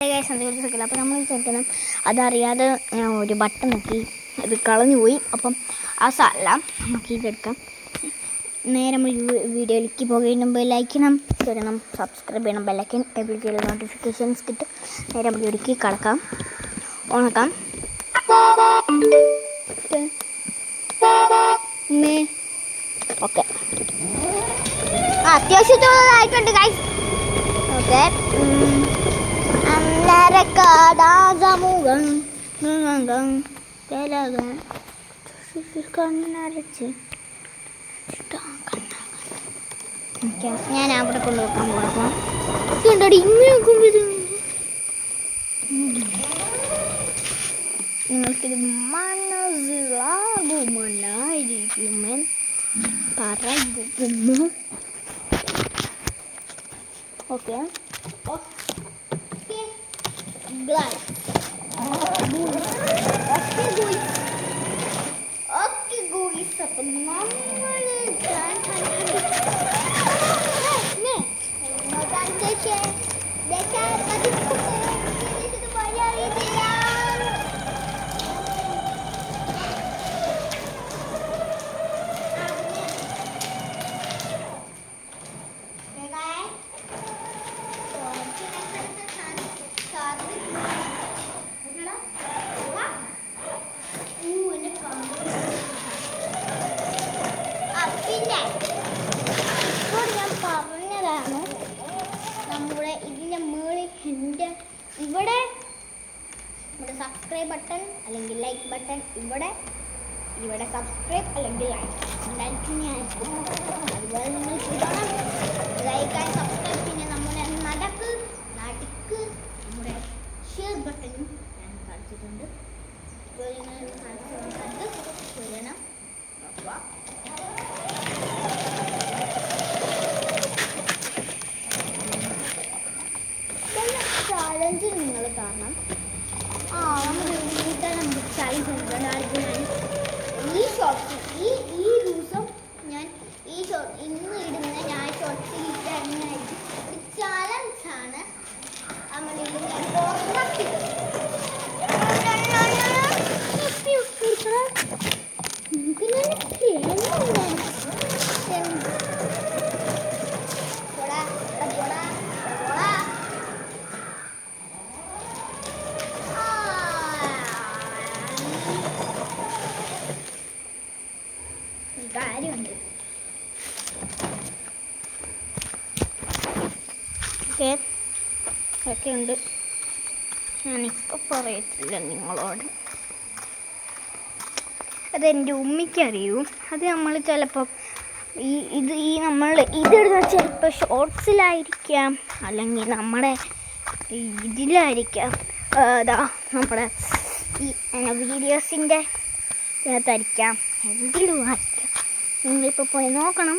അപ്പോൾ നമ്മൾ ചേർക്കണം. അതറിയാതെ ഒരു ബട്ടൺ നോക്കി അത് കളഞ്ഞു പോയി. അപ്പം ആ സാധനം നമുക്ക് ഇതെടുക്കാം. നേരെ നമ്മൾ വീഡിയോയിലേക്ക് പോകുന്നതിന് മുമ്പ് ലൈക്ക് ചെയ്യണം, തരണം, സബ്സ്ക്രൈബ് ചെയ്യണം, ബെല്ലൈക്കൻ എബിൾ ചെയ്യണം, നോട്ടിഫിക്കേഷൻസ് കിട്ടും. നേരെ നമ്മൾ ഇടുക്കി കിടക്കാം, ഉണക്കാം. ഓക്കെ, അത്യാവശ്യത്തോളായിട്ടുണ്ട് ഗൈസ്. ഓക്കെ, ഞാൻ അവിടെ കൊണ്ടുവെക്കാൻ പോകാം. ഇതുണ്ടോടി ഇങ്ങനെ നിങ്ങൾക്കിത് മനസ്സിലാകുമെന്നായിരിക്കുമെന്ന് പറയുന്നു. ഓക്കെ, അപ്പം നമ്മൾ ഇവിടെ സബ്സ്ക്രൈബ് ബട്ടൺ അല്ലെങ്കിൽ ലൈക്ക് ബട്ടൺ, ഇവിടെ സബ്സ്ക്രൈബ് അല്ലെങ്കിൽ ലൈക്ക് അതുപോലെ നിങ്ങൾ ലൈക്ക് ആൻഡ് സബ്സ്ക്രൈബ്. പിന്നെ നമ്മുടെ നാട്ടിക്ക് നമ്മുടെ ഷെയർ ബട്ടണും ഞാൻ കാണിച്ചിട്ടുണ്ട്. ഇപ്പോൾ നിങ്ങൾ ചെയ്യണം. ചാലഞ്ച് നിങ്ങൾ കാണണം. നമ്മുടെ വീട്ടിൽ നമുക്ക് ചാലഞ്ച് ഉണ്ട്. ഈ ഷോർട്സ് ഈ ദിവസം ഞാൻ ഇന്ന് ഇടുന്ന ഞാൻ ഷോർട്സ് ഇട്ടായിരിക്കും. ഒരു ചാലഞ്ചാണ്. നമ്മുടെ കാര്യമുണ്ട്. ഒക്കെ ഉണ്ട്. ഞാനിപ്പോൾ പറയത്തില്ല നിങ്ങളോട്, അതെൻ്റെ ഉമ്മയ്ക്കറിയൂ. അത് നമ്മൾ ചിലപ്പോൾ നമ്മൾ ഇതെടുത്ത ചിലപ്പോൾ ഷോർട്സിലായിരിക്കാം, അല്ലെങ്കിൽ നമ്മുടെ ഇതിലായിരിക്കാം, നമ്മുടെ ഈ വീഡിയോസിൻ്റെ ഇതിനകത്തായിരിക്കാം, എന്തിലും ആയിരിക്കാം. നിങ്ങളിപ്പോൾ പോയി നോക്കണം.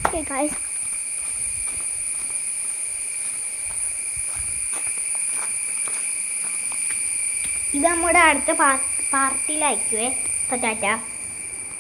ഓക്കെ ഗൈസ്, ഇത് നമ്മുടെ അടുത്ത പാർട്ടിയിലയക്കുവേ. ടാറ്റ.